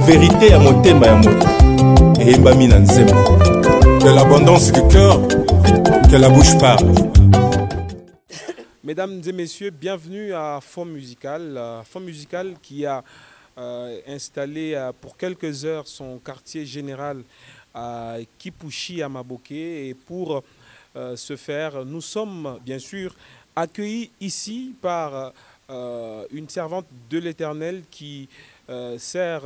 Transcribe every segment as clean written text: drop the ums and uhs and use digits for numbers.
vérité à motema ya moto eyembami na nzembo. De l'abondance du cœur que la bouche parle. Mesdames et messieurs, bienvenue à Fond Musical. Fond Musical qui a installé pour quelques heures son quartier général à Kipushi à Maboké. Et pour ce faire, nous sommes bien sûr accueillis ici par une servante de l'Éternel qui sert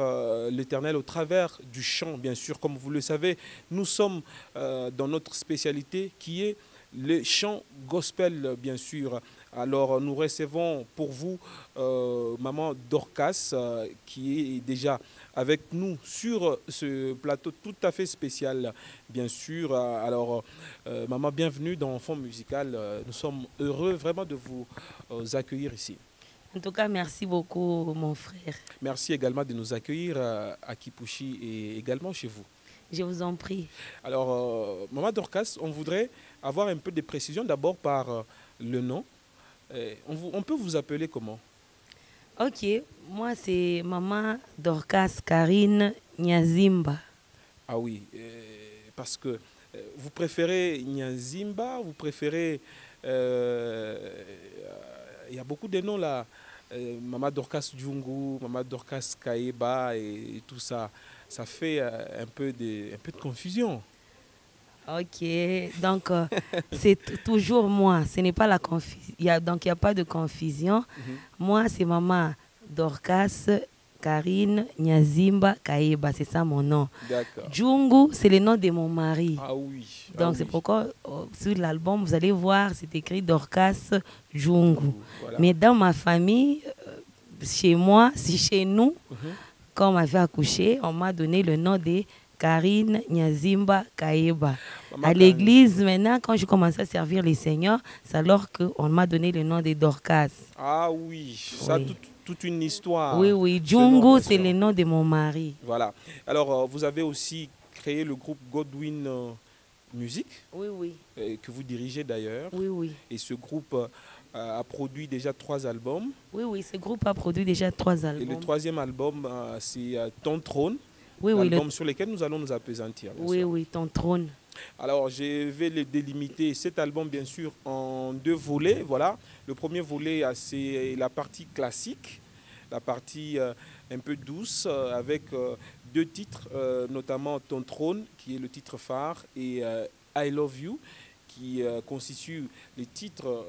l'Éternel au travers du chant, bien sûr. Comme vous le savez, nous sommes dans notre spécialité qui est le chant gospel, bien sûr. Alors nous recevons pour vous Maman Dorcas qui est déjà avec nous sur ce plateau tout à fait spécial, bien sûr. Alors Maman, bienvenue dans Fond Musical. Nous sommes heureux vraiment de vous accueillir ici. En tout cas, merci beaucoup mon frère. Merci également de nous accueillir à Kipushi et également chez vous. Je vous en prie. Alors Maman Dorcas, on voudrait avoir un peu de précision d'abord par le nom. On peut vous appeler comment? Ok, moi c'est Maman Dorcas Karine Nyazimba. Ah oui, parce que vous préférez Nyazimba, vous préférez... il y a beaucoup de noms là. Maman Dorcas Djungu, Maman Dorcas Kaeba et tout ça. Ça fait un peu de confusion. Ok, donc c'est toujours moi, ce n'est pas la confusion. Donc il n'y a pas de confusion. Moi c'est Maman Dorcas Karine Nyazimba Kaeba, c'est ça mon nom. Djungu, c'est le nom de mon mari. Ah oui. Donc c'est pourquoi sur l'album, vous allez voir, c'est écrit Dorcas Djungu. Voilà. Mais dans ma famille, chez moi, si chez nous, quand on m'avait accouché, on m'a donné le nom de Karine Nyazimba Kaeba. À l'église, maintenant, quand je commençais à servir les seigneurs, c'est alors qu'on m'a donné le nom de Dorcas. Ah oui, ça toute une histoire. Oui, oui. Djungu, c'est le nom de mon mari. Voilà. Alors, vous avez aussi créé le groupe Godwin Music. Oui, oui. Que vous dirigez d'ailleurs. Oui, oui. Et ce groupe a produit déjà 3 albums. Oui, oui. Ce groupe a produit déjà 3 albums. Et le 3e album, c'est Ton Trône. Oui, oui, l'album sur lequel nous allons nous appesantir. Oui, oui, Ton Trône. Alors, je vais le délimiter, cet album, bien sûr, en 2 volets. Voilà. Le premier volet, c'est la partie classique, la partie un peu douce, avec 2 titres, notamment Ton Trône, qui est le titre phare, et I Love You, qui constitue les titres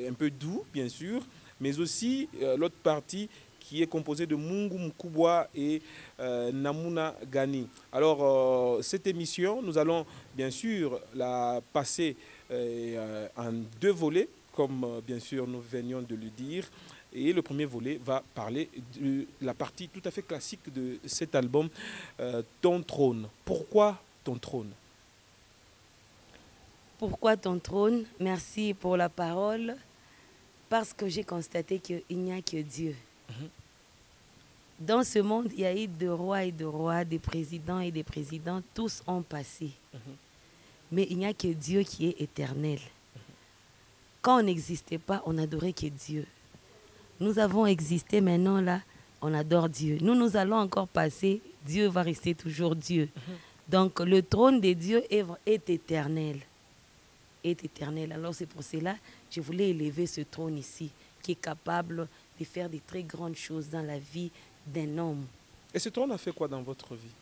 un peu doux, bien sûr, mais aussi l'autre partie qui est composé de Mungu Mkubwa et Namuna Gani. Alors, cette émission, nous allons bien sûr la passer en 2 volets, comme bien sûr nous venions de le dire. Et le premier volet va parler de la partie tout à fait classique de cet album, Ton Trône. Pourquoi Ton Trône? Pourquoi Ton Trône? Merci pour la parole. Parce que j'ai constaté qu'il n'y a que Dieu. Dans ce monde, il y a eu de rois, des présidents et des présidents, tous ont passé. Mais il n'y a que Dieu qui est éternel. Quand on n'existait pas, on n'adorait que Dieu. Nous avons existé maintenant là, on adore Dieu. Nous allons encore passer, Dieu va rester toujours Dieu. Donc le trône de Dieu est éternel. Est éternel. Alors c'est pour cela que je voulais élever ce trône ici, qui est capable de faire de très grandes choses dans la vie d'un homme. Et ce trône a fait quoi dans votre vie?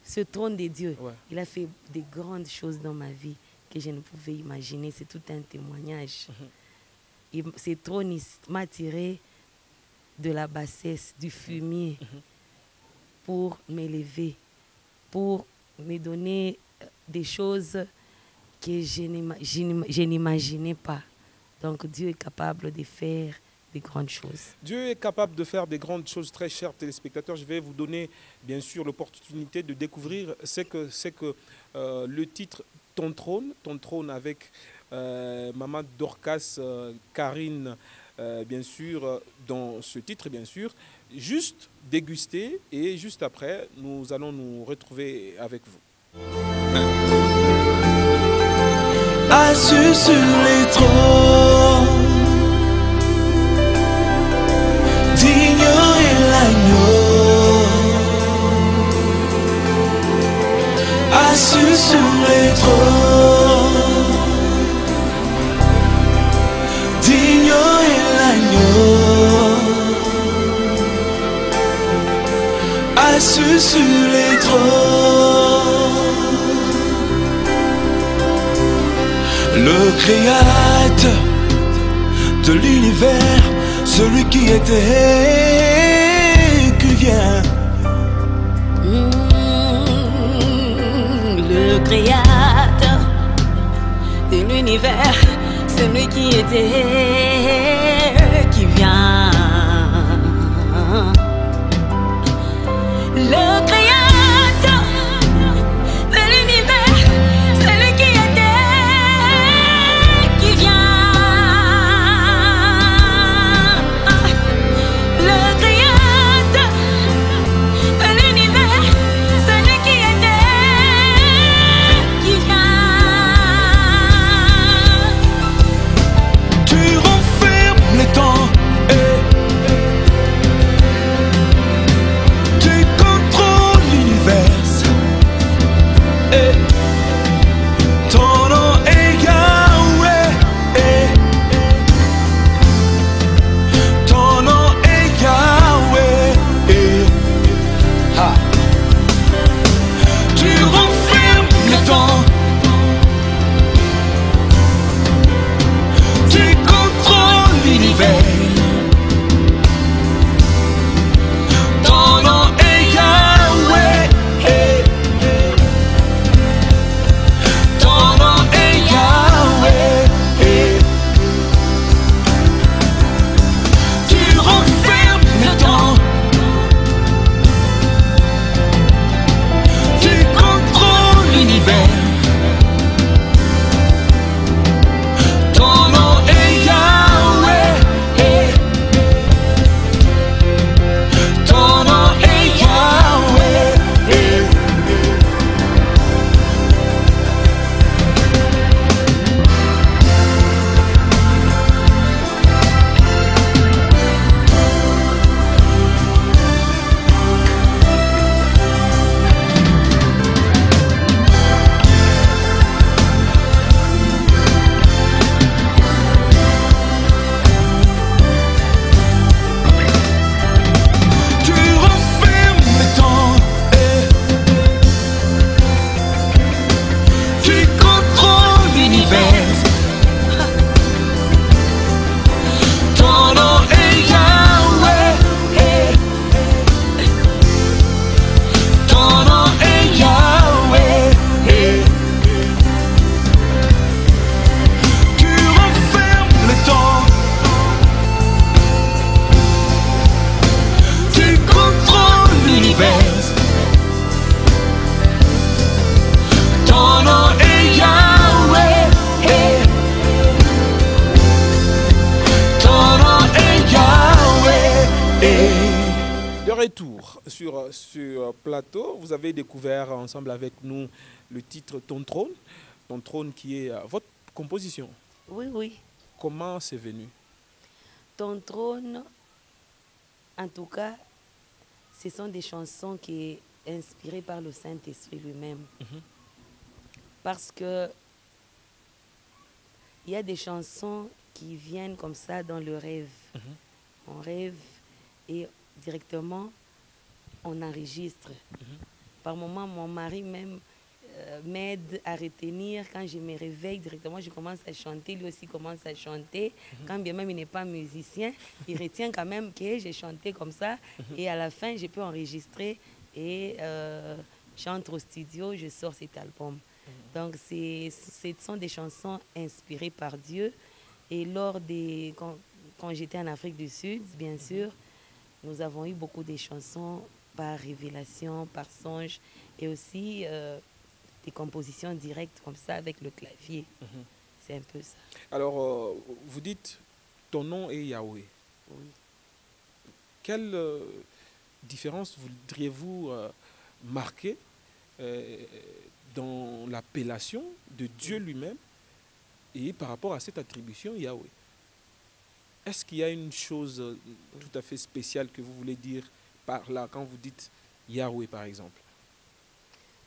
Ce trône de Dieu, il a fait de grandes choses dans ma vie que je ne pouvais imaginer. C'est tout un témoignage. Et ce trône m'a tiré de la bassesse, du fumier, pour m'élever, pour me donner des choses que je n'imaginais pas. Donc Dieu est capable de faire des grandes choses. Dieu est capable de faire des grandes choses, très chers téléspectateurs. Je vais vous donner bien sûr l'opportunité de découvrir ce que le titre Ton Trône avec Maman Dorcas Karine, bien sûr, dans ce titre, bien sûr. Juste déguster et juste après, nous allons nous retrouver avec vous. Assis sur les trônes, digne et l'agneau, assis sur les trônes. Le créateur de l'univers, celui qui était, qui vient. Le créateur de l'univers, celui qui était, qui vient. Le créateur de l'univers, celui qui était, qui vient. Le créateur de l'univers, celui qui était, qui vient. Tu renfermes les temps et tu contrôles l'univers. Et ton nom est Yahweh. Et ton nom est Yahweh. Et tu renfermes le temps. Tu contrôles l'univers. Ton nom est Yahweh. Et ton nom est Yahweh. Et tu renfermes le temps. Tu contrôles l'univers. Ton nom est Yahweh. Et ton nom est Yahweh. Et tu renfermes le temps. Et tu contrôles l'univers. Ton nom est Yahweh. Et ton nom est Yahweh. Et tu renfermes le temps. Tu contrôles l'univers. Ton nom est Yahweh. Et ton nom est Yahweh. Et De retour sur ce plateau, vous avez découvert ensemble avec nous le titre Ton trône. Ton trône qui est votre composition. Oui, oui. Comment c'est venu? Ton trône, en tout cas, ce sont des chansons qui sont inspirées par le Saint-Esprit lui-même. Parce que il y a des chansons qui viennent comme ça dans le rêve. On rêve et directement on enregistre. Par moment, mon mari même m'aide à retenir. Quand je me réveille directement, je commence à chanter. Lui aussi commence à chanter. Quand bien même il n'est pas musicien, il retient quand même que j'ai chanté comme ça. Et à la fin, je peux enregistrer et j'entre au studio, je sors cet album. Donc, ce sont des chansons inspirées par Dieu. Et quand j'étais en Afrique du Sud, bien sûr, nous avons eu beaucoup de chansons par révélation, par songe, et aussi des compositions directes comme ça avec le clavier. C'est un peu ça. Alors, vous dites, ton nom est Yahweh. Oui. Quelle différence voudriez-vous marquer dans l'appellation de Dieu lui-même et par rapport à cette attribution Yahweh? Est-ce qu'il y a une chose tout à fait spéciale que vous voulez dire par là quand vous dites Yahweh, par exemple?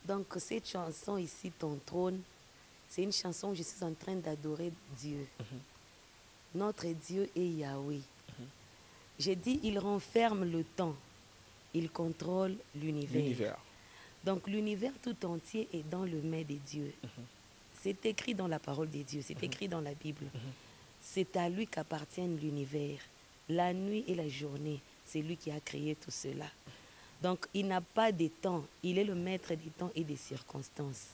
Donc, cette chanson ici, Ton trône, c'est une chanson où je suis en train d'adorer Dieu. Notre Dieu est Yahweh. J'ai dit, il renferme le temps. il contrôle l'univers. L'univers. Donc l'univers tout entier est dans le main des dieux. C'est écrit dans la parole des dieux, c'est écrit dans la Bible. C'est à lui qu'appartient l'univers. La nuit et la journée, c'est lui qui a créé tout cela. Donc il n'a pas de temps, il est le maître des temps et des circonstances.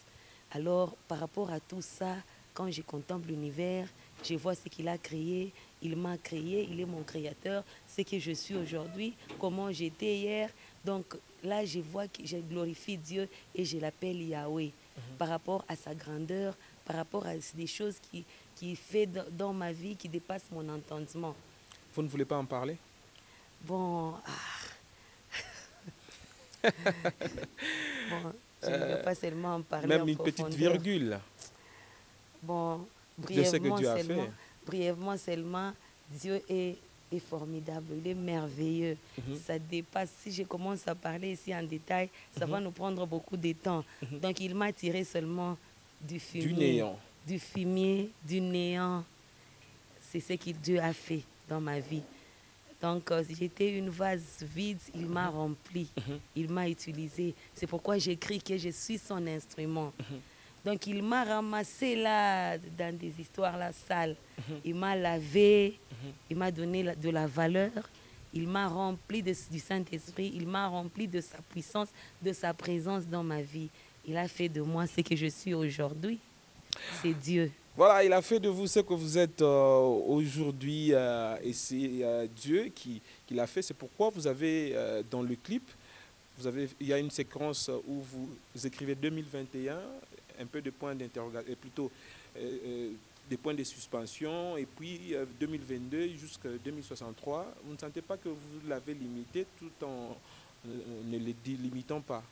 Alors par rapport à tout ça, quand je contemple l'univers, je vois ce qu'il a créé, il m'a créé, il est mon créateur, ce que je suis aujourd'hui, comment j'étais hier. Donc là, je vois que je glorifie Dieu et je l'appelle Yahweh. Par rapport à sa grandeur, par rapport à des choses qui fait dans ma vie qui dépassent mon entendement. Vous ne voulez pas en parler? Bon, bon, je ne veux pas seulement en parler. Même en une petite profondeur. virgule. Bon, De ce que Dieu a fait. brièvement seulement, Dieu est formidable, il est merveilleux. Ça dépasse, si je commence à parler ici en détail, ça va nous prendre beaucoup de temps. Donc il m'a tiré seulement du fumier. Du néant. Du fumier, du néant. C'est ce que Dieu a fait dans ma vie. Donc j'étais une vase vide, il m'a rempli, il m'a utilisé. C'est pourquoi j'écris que je suis son instrument. Donc il m'a ramassé là, dans des histoires là, sales. Il m'a lavé, il m'a donné de la valeur, il m'a rempli du Saint-Esprit, il m'a rempli de sa puissance, de sa présence dans ma vie. Il a fait de moi ce que je suis aujourd'hui. C'est Dieu. Voilà, il a fait de vous ce que vous êtes aujourd'hui et c'est Dieu qui l'a fait. C'est pourquoi vous avez dans le clip, il y a une séquence où vous écrivez 2021, un peu de points d'interrogation, plutôt des points de suspension, et puis 2022 jusqu'à 2063. Vous ne sentez pas que vous l'avez limité tout en ne le délimitant pas?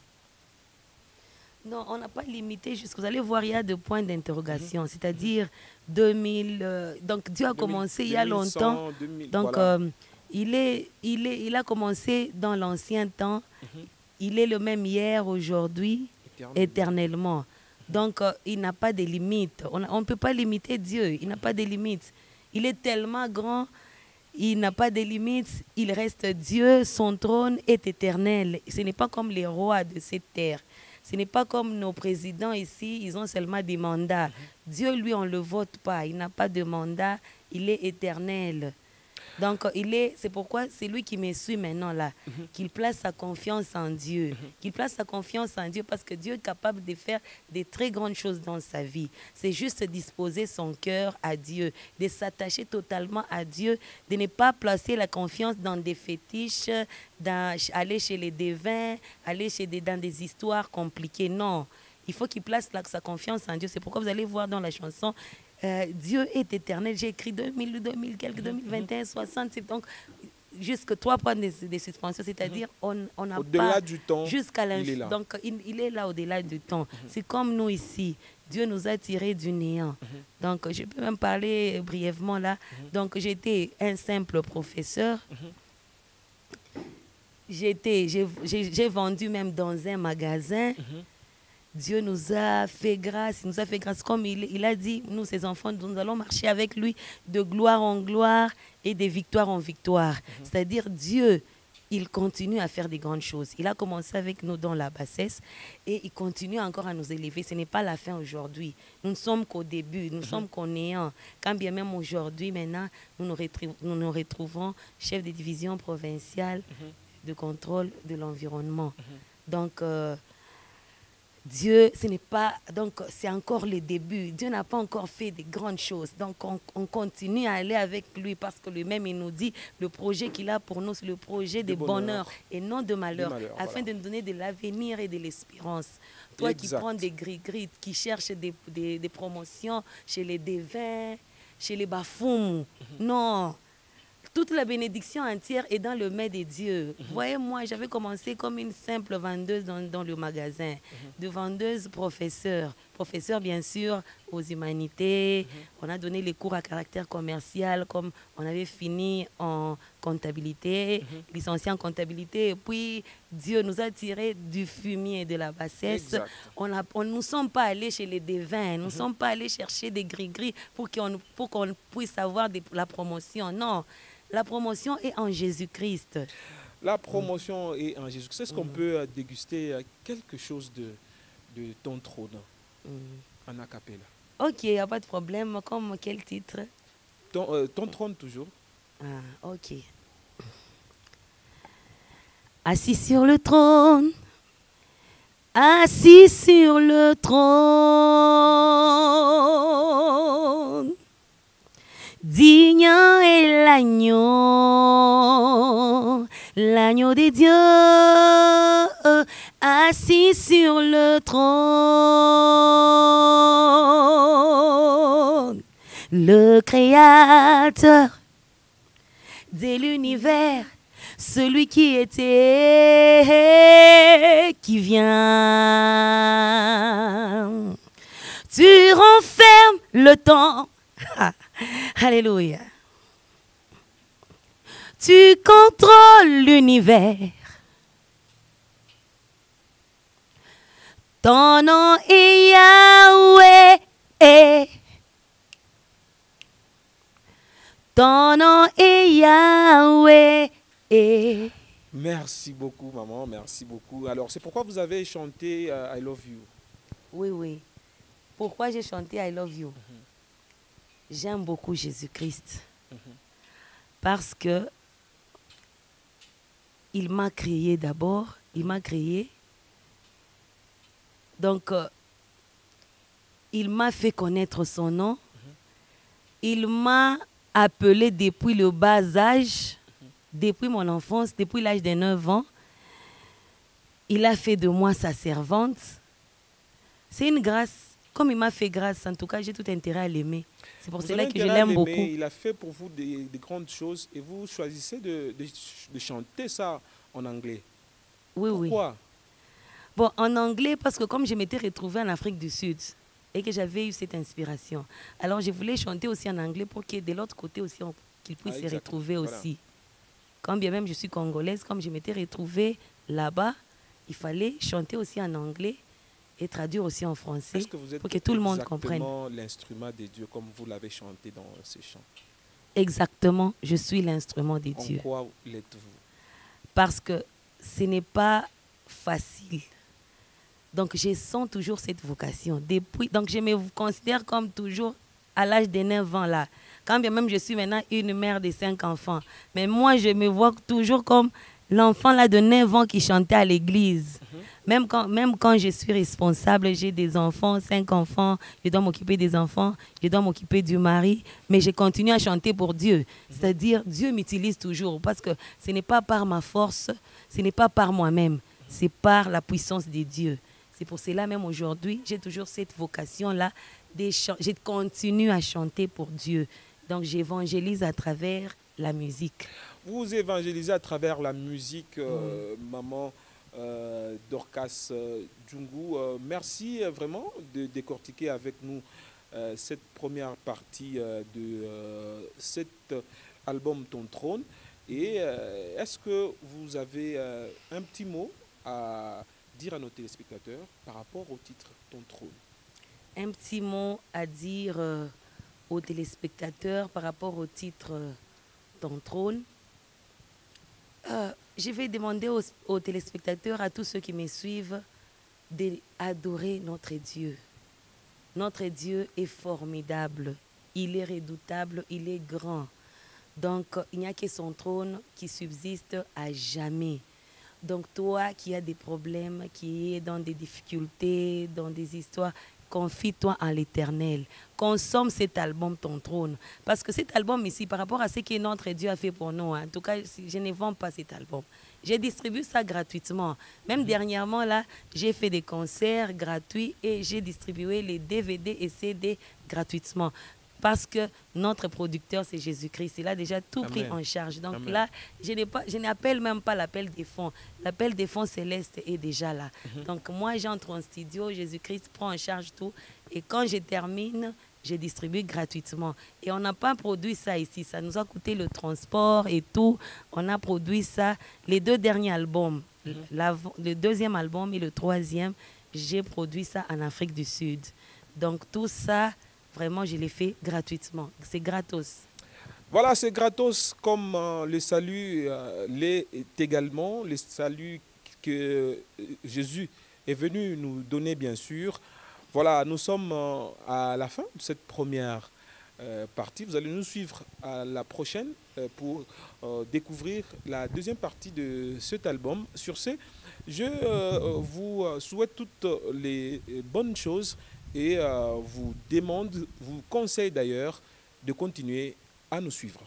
Non, on n'a pas limité jusqu'à... Vous allez voir, il y a des points d'interrogation, c'est-à-dire 2000... donc Dieu a commencé il y a longtemps. 2000, donc voilà. il a commencé dans l'ancien temps. Il est le même hier, aujourd'hui, éternellement. Donc il n'a pas de limites. On ne peut pas limiter Dieu, il n'a pas de limites. Il est tellement grand, il n'a pas de limites. Il reste Dieu, son trône est éternel. Ce n'est pas comme les rois de cette terre. Ce n'est pas comme nos présidents ici, ils ont seulement des mandats. Dieu, lui, on ne le vote pas. Il n'a pas de mandat, il est éternel. Donc, c'est pourquoi c'est lui qui me suit maintenant là, qu'il place sa confiance en Dieu. Qu'il place sa confiance en Dieu parce que Dieu est capable de faire des très grandes choses dans sa vie. C'est juste disposer son cœur à Dieu, de s'attacher totalement à Dieu, de ne pas placer la confiance dans des fétiches, aller chez les devins, aller dans des histoires compliquées. Non, il faut qu'il place sa confiance en Dieu. C'est pourquoi vous allez voir dans la chanson, Dieu est éternel. J'ai écrit 2000, 2021, 60. Donc, jusqu'à 3 points de suspension, c'est-à-dire on n'a pas... Au-delà du temps, jusqu'à il est là. Donc, il est là au-delà du temps. C'est comme nous ici. Dieu nous a tirés du néant. Donc, je peux même parler brièvement là. Donc, j'étais un simple professeur. J'ai vendu même dans un magasin. Dieu nous a fait grâce, comme il a dit, nous ses enfants, nous allons marcher avec lui de gloire en gloire et de victoire en victoire. C'est-à-dire Dieu, il continue à faire des grandes choses. Il a commencé avec nous dans la bassesse et il continue encore à nous élever. Ce n'est pas la fin aujourd'hui. Nous ne sommes qu'au début, nous ne sommes qu'au néant. Quand bien même aujourd'hui, maintenant, nous nous retrouvons chef de division provinciale de contrôle de l'environnement. Donc, Dieu, c'est encore le début. Dieu n'a pas encore fait de grandes choses. Donc, on continue à aller avec lui parce que lui-même, il nous dit, le projet qu'il a pour nous, c'est le projet de bonheur et non de malheur, afin de nous donner de l'avenir et de l'espérance. Toi qui prends des gris-gris, qui cherches des promotions chez les devins, chez les bafoumes, non. Toute la bénédiction entière est dans le main de Dieu. Voyez, moi, j'avais commencé comme une simple vendeuse dans le magasin. De vendeuse professeur. Professeur, bien sûr, aux humanités. On a donné les cours à caractère commercial, comme on avait fini en comptabilité, licencié en comptabilité. Et puis, Dieu nous a tirés du fumier de la bassesse. On ne sommes pas allés chez les devins. Nous ne sommes pas allés chercher des gris-gris pour qu'on puisse avoir la promotion. Non. La promotion est en Jésus-Christ. La promotion est en Jésus-Christ. Est-ce qu'on peut déguster quelque chose de ton trône en a cappella? Ok, il n'y a pas de problème. Comme quel titre? Ton trône toujours. Ah, ok. Assis sur le trône, assis sur le trône, digne est l'agneau, l'agneau des dieux, assis sur le trône, le créateur de l'univers, celui qui était, qui vient. Tu renfermes le temps. Alléluia. Tu contrôles l'univers. Ton nom est Yahweh. Ton nom est Yahweh. Merci beaucoup, maman. Merci beaucoup. Alors, c'est pourquoi vous avez chanté I Love You. Oui, oui. Pourquoi j'ai chanté I Love You? J'aime beaucoup Jésus-Christ. Parce que il m'a créé d'abord. Il m'a créé. Donc, il m'a fait connaître son nom. Il m'a appelé depuis le bas âge, depuis mon enfance, depuis l'âge de 9 ans. Il a fait de moi sa servante. C'est une grâce. Comme il m'a fait grâce, en tout cas, j'ai tout intérêt à l'aimer. C'est pour cela que je l'aime beaucoup. Il a fait pour vous des grandes choses et vous choisissez de chanter ça en anglais. Oui, Pourquoi? oui. Bon, en anglais, parce que comme je m'étais retrouvée en Afrique du Sud et que j'avais eu cette inspiration, alors je voulais chanter aussi en anglais pour que de l'autre côté aussi, qu'ils puissent se retrouver aussi. Quand bien même je suis congolaise, comme je m'étais retrouvée là-bas, il fallait chanter aussi en anglais et traduire aussi en français pour que tout le monde comprenne. Exactement l'instrument de Dieu comme vous l'avez chanté dans ce chant. Exactement, je suis l'instrument de Dieu. En quoi l'êtes-vous? Parce que ce n'est pas facile. Donc, je sens toujours cette vocation. Donc, je me considère comme toujours à l'âge de 9 ans là. Quand bien même je suis maintenant une mère de 5 enfants. Mais moi, je me vois toujours comme l'enfant là de 9 ans qui chantait à l'église. Même quand je suis responsable, j'ai des enfants, 5 enfants, je dois m'occuper des enfants, je dois m'occuper du mari, mais je continue à chanter pour Dieu. C'est-à-dire, Dieu m'utilise toujours parce que ce n'est pas par ma force, ce n'est pas par moi-même, c'est par la puissance de Dieu. C'est pour cela même aujourd'hui, j'ai toujours cette vocation-là, je continue à chanter pour Dieu. Donc j'évangélise à travers la musique. Vous évangélisez à travers la musique, maman Dorcas Djungu. Merci vraiment de décortiquer avec nous cette première partie de cet album Ton Trône. Et est-ce que vous avez un petit mot à dire à nos téléspectateurs par rapport au titre Ton Trône? Un petit mot à dire aux téléspectateurs par rapport au titre Ton Trône. Je vais demander aux téléspectateurs, à tous ceux qui me suivent, d'adorer notre Dieu. Notre Dieu est formidable, il est redoutable, il est grand. Donc, il n'y a que son trône qui subsiste à jamais. Donc, toi qui as des problèmes, qui es dans des difficultés, dans des histoires, confie-toi en l'Éternel. Consomme cet album, Ton Trône. Parce que cet album ici, par rapport à ce que notre Dieu a fait pour nous, en tout cas, je ne vends pas cet album. Je distribue ça gratuitement. Même dernièrement, là, j'ai fait des concerts gratuits et j'ai distribué les DVD et CD gratuitement. Parce que notre producteur, c'est Jésus-Christ. Il a déjà tout pris en charge. Donc là, je n'appelle même pas l'appel des fonds. L'appel des fonds célestes est déjà là. Donc moi, j'entre en studio, Jésus-Christ prend en charge tout. Et quand je termine, je distribue gratuitement. Et on n'a pas produit ça ici. Ça nous a coûté le transport et tout. On a produit ça. Les 2 derniers albums, le 2e album et le 3e, j'ai produit ça en Afrique du Sud. Donc tout ça... Vraiment, je l'ai fait gratuitement. C'est gratos. Voilà, c'est gratos comme le salut l'est également, le salut que Jésus est venu nous donner, bien sûr. Voilà, nous sommes à la fin de cette première partie. Vous allez nous suivre à la prochaine pour découvrir la deuxième partie de cet album. Sur ce, je vous souhaite toutes les bonnes choses et vous conseille d'ailleurs de continuer à nous suivre.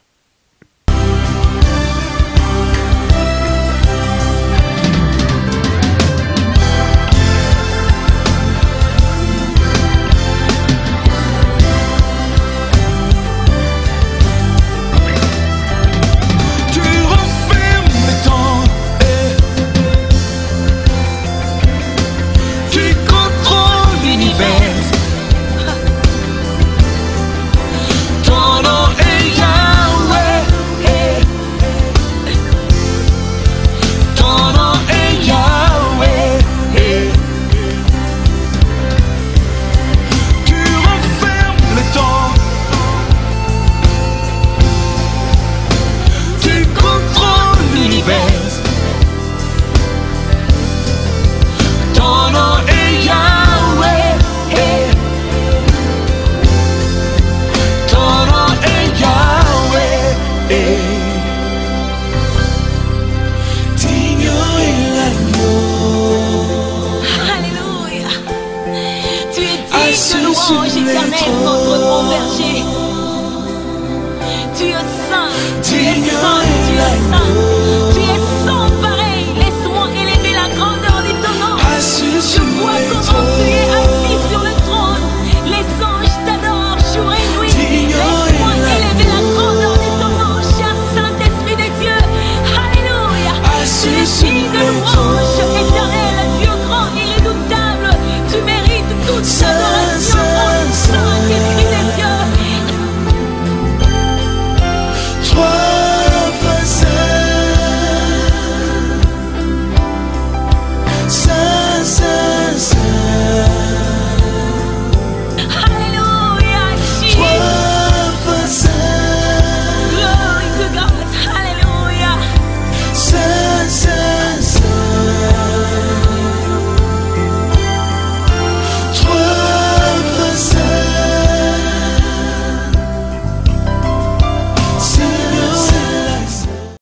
Louange éternelle, notre bon berger. Tu es saint, tu es saint, tu es saint.